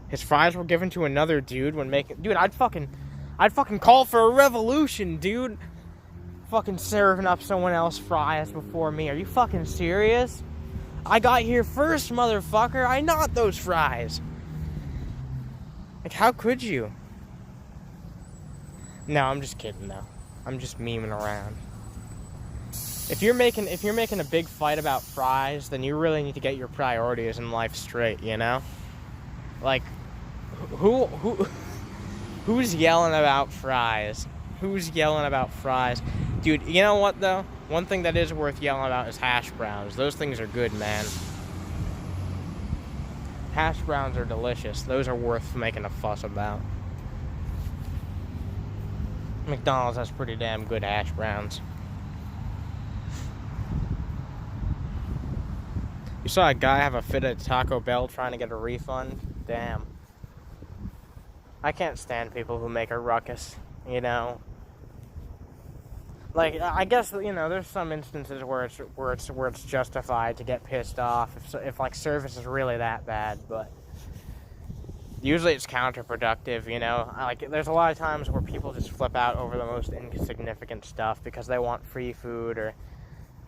Speaker 1: His fries were given to another dude when making... Dude, I'd fucking call for a revolution, dude. Fucking serving up someone else's fries before me. Are you fucking serious? I got here first, motherfucker. I not those fries. Like, how could you? No, I'm just kidding, though. I'm just memeing around. If you're making a big fight about fries, then you really need to get your priorities in life straight, you know? Like, who's yelling about fries? Who's yelling about fries? Dude, you know what, though? One thing that is worth yelling about is hash browns. Those things are good, man. Hash browns are delicious. Those are worth making a fuss about. McDonald's has pretty damn good hash browns. You saw a guy have a fit at Taco Bell trying to get a refund? Damn. I can't stand people who make a ruckus, you know? Like, I guess, you know, there's some instances where it's justified to get pissed off if like service is really that bad, but usually it's counterproductive, you know? Like, there's a lot of times where people just flip out over the most insignificant stuff because they want free food, or,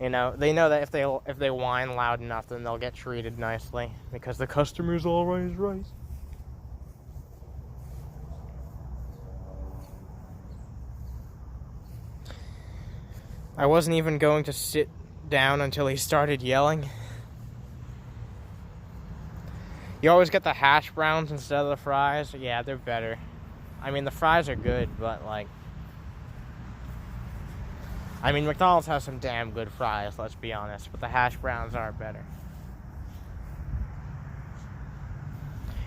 Speaker 1: you know, they know that if they whine loud enough, then they'll get treated nicely because the customer's always right. I wasn't even going to sit down until he started yelling. You always get the hash browns instead of the fries? Yeah, they're better. I mean, the fries are good, but like... I mean, McDonald's has some damn good fries, let's be honest, but the hash browns are better.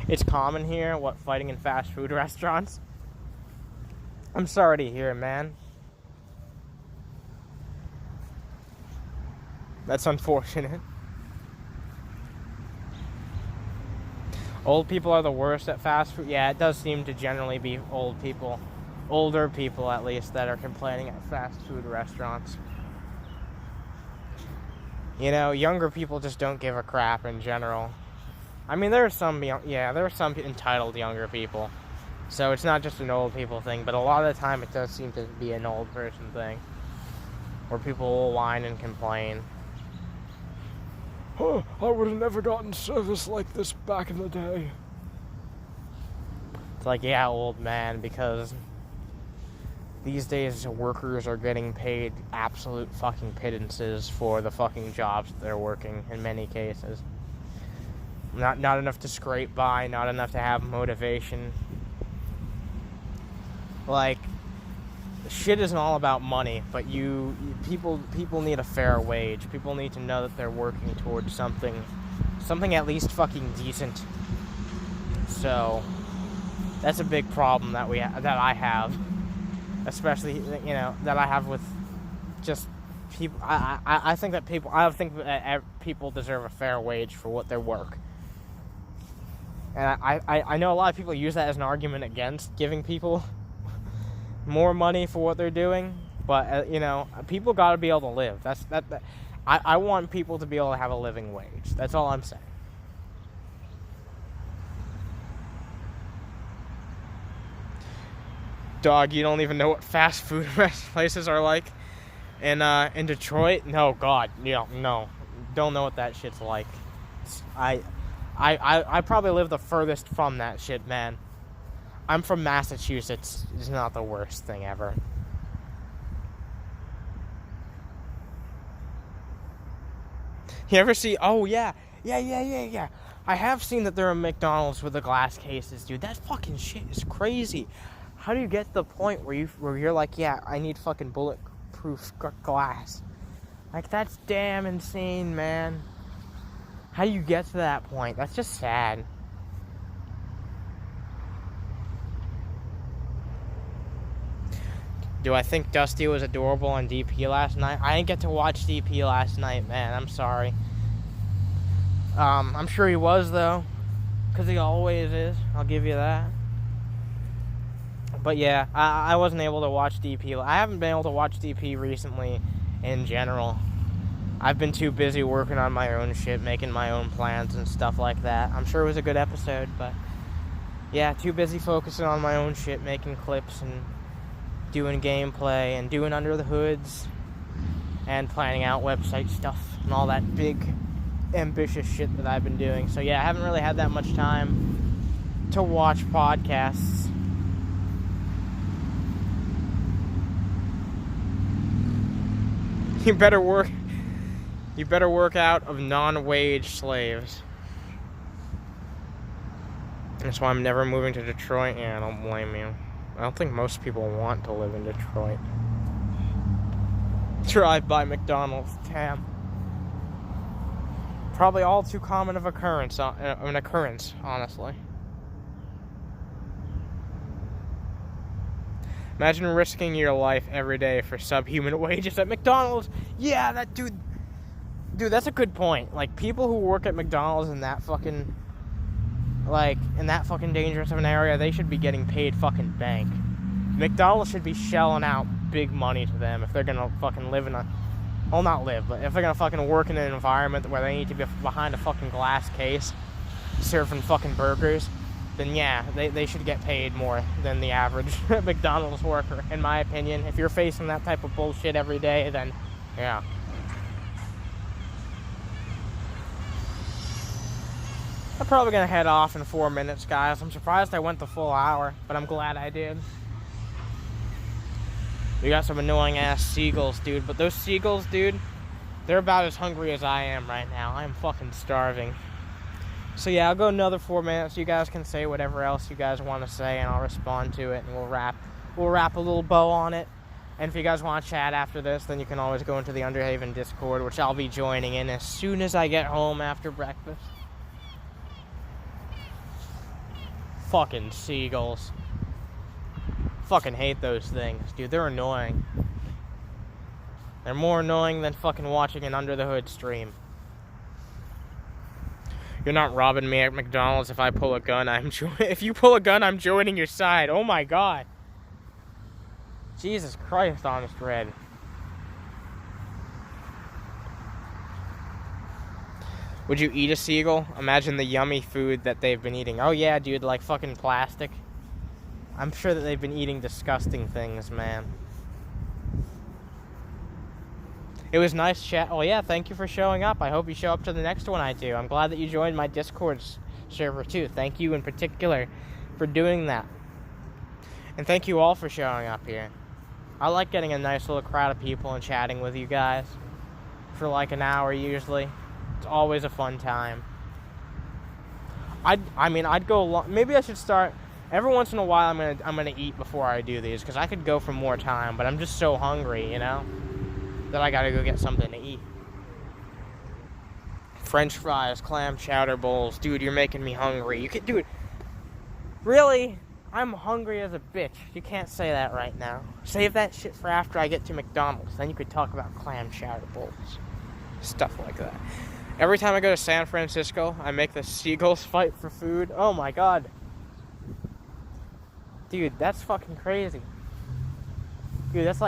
Speaker 1: It's common here, fighting in fast food restaurants? I'm sorry to hear, man. That's unfortunate. Old people are the worst at fast food. Yeah, it does seem to generally be old people. Older people, at least, that are complaining at fast food restaurants. You know, younger people just don't give a crap in general. I mean, there are some entitled younger people. So it's not just an old people thing, but a lot of the time it does seem to be an old person thing. Where people will whine and complain. Oh, I would have never gotten service like this back in the day. It's like, yeah, old man, because these days workers are getting paid absolute fucking pittances for the fucking jobs that they're working in many cases. Not enough to scrape by, not enough to have motivation. Like, shit isn't all about money, but people need a fair wage. People need to know that they're working towards something at least fucking decent. So that's a big problem that I have, especially, you know, that I have with just people. I think that people deserve a fair wage for what they work. And I know a lot of people use that as an argument against giving people more money for what they're doing, but you know, people got to be able to live. I want people to be able to have a living wage. That's all I'm saying. Dog, you don't even know what fast food places are like in Detroit? No, God, no, don't know what that shit's like. I probably live the furthest from that shit, man. I'm from Massachusetts. It's not the worst thing ever. You ever see... Oh, yeah. Yeah. I have seen that there are McDonald's with the glass cases, dude. That fucking shit is crazy. How do you get to the point where you're like, yeah, I need fucking bulletproof glass? Like, that's damn insane, man. How do you get to that point? That's just sad. Do I think Dusty was adorable on DP last night? I didn't get to watch DP last night, man. I'm sorry. I'm sure he was, though. Because he always is. I'll give you that. But yeah, I wasn't able to watch DP. I haven't been able to watch DP recently in general. I've been too busy working on my own shit, making my own plans and stuff like that. I'm sure it was a good episode, but yeah, too busy focusing on my own shit, making clips and doing gameplay and doing Under the Hoods and planning out website stuff and all that big, ambitious shit that I've been doing. So yeah, I haven't really had that much time to watch podcasts. You better work out of non-wage slaves. That's why I'm never moving to Detroit. Yeah, I don't blame you. I don't think most people want to live in Detroit. Drive by McDonald's, damn. Probably all too common of an occurrence, honestly. Imagine risking your life every day for subhuman wages at McDonald's. Yeah, that dude, that's a good point. Like, people who work at McDonald's in that fucking dangerous of an area, they should be getting paid fucking bank. McDonald's should be shelling out big money to them if they're gonna fucking live in if they're gonna fucking work in an environment where they need to be behind a fucking glass case serving fucking burgers. Then yeah, they should get paid more than the average McDonald's worker, in my opinion. If you're facing that type of bullshit every day, then yeah. I'm probably going to head off in 4 minutes, guys. I'm surprised I went the full hour, but I'm glad I did. We got some annoying-ass seagulls, dude. But those seagulls, dude, they're about as hungry as I am right now. I am fucking starving. So yeah, I'll go another 4 minutes. You guys can say whatever else you guys want to say, and I'll respond to it, and we'll wrap a little bow on it. And if you guys want to chat after this, then you can always go into the Underhaven Discord, which I'll be joining in as soon as I get home after breakfast. Fucking seagulls. Fucking hate those things, dude. They're annoying. They're more annoying than fucking watching an Under the Hood stream. You're not robbing me at McDonald's if I pull a gun. If you pull a gun, I'm joining your side. Oh my god. Jesus Christ, Honest Red. Would you eat a seagull? Imagine the yummy food that they've been eating. Oh yeah, dude, like fucking plastic. I'm sure that they've been eating disgusting things, man. It was nice chat. Oh yeah, thank you for showing up. I hope you show up to the next one I do. I'm glad that you joined my Discord server too. Thank you in particular for doing that. And thank you all for showing up here. I like getting a nice little crowd of people and chatting with you guys for like an hour usually. It's always a fun time. I'd go along. Maybe I should start every once in a while. I'm gonna eat before I do these because I could go for more time, but I'm just so hungry, you know, that I gotta go get something to eat. French fries, clam chowder bowls, dude. You're making me hungry. Dude. Really? I'm hungry as a bitch. You can't say that right now. Save that shit for after I get to McDonald's. Then you could talk about clam chowder bowls, stuff like that. Every time I go to San Francisco, I make the seagulls fight for food. Oh my god. Dude, that's fucking crazy. Dude, that's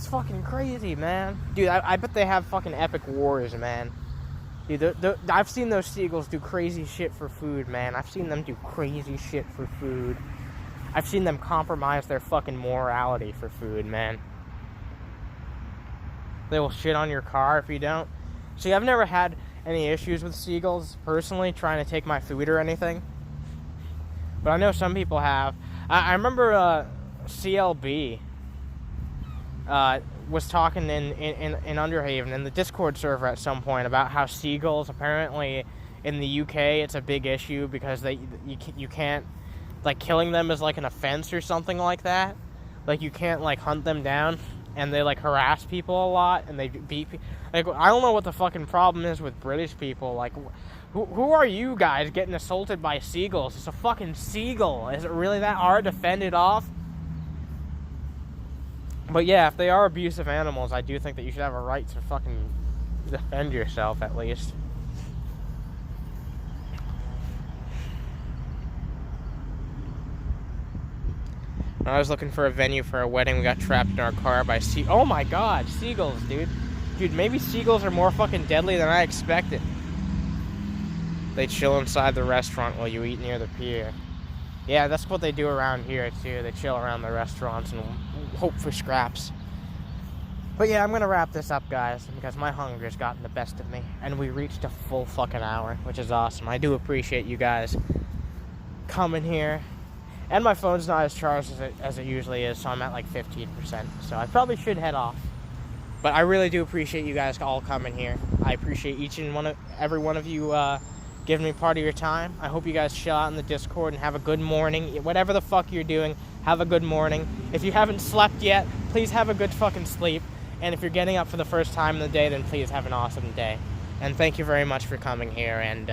Speaker 1: fucking crazy, man. Dude, I bet they have fucking epic wars, man. Dude, I've seen those seagulls do crazy shit for food, man. I've seen them do crazy shit for food. I've seen them compromise their fucking morality for food, man. They will shit on your car if you don't. See, I've never had any issues with seagulls, personally, trying to take my food or anything. But I know some people have. I remember CLB was talking in Underhaven, in the Discord server at some point, about how seagulls, apparently, in the UK, it's a big issue because you can't, like, killing them is like an offense or something like that. Like, you can't, like, hunt them down. And they, like, harass people a lot, and they beat people. Like, I don't know what the fucking problem is with British people. Like, who are you guys getting assaulted by seagulls? It's a fucking seagull. Is it really that hard to fend it off? But yeah, if they are abusive animals, I do think that you should have a right to fucking defend yourself, at least. When I was looking for a venue for a wedding, we got trapped in our car by oh my god, seagulls, dude. Dude, maybe seagulls are more fucking deadly than I expected. They chill inside the restaurant while you eat near the pier. Yeah, that's what they do around here, too. They chill around the restaurants and hope for scraps. But yeah, I'm going to wrap this up, guys, because my hunger's gotten the best of me. And we reached a full fucking hour, which is awesome. I do appreciate you guys coming here. And my phone's not as charged as it usually is, so I'm at like 15%. So I probably should head off. But I really do appreciate you guys all coming here. I appreciate every one of you giving me part of your time. I hope you guys chill out in the Discord and have a good morning. Whatever the fuck you're doing, have a good morning. If you haven't slept yet, please have a good fucking sleep. And if you're getting up for the first time in the day, then please have an awesome day. And thank you very much for coming here. And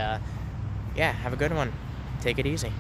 Speaker 1: yeah, have a good one. Take it easy.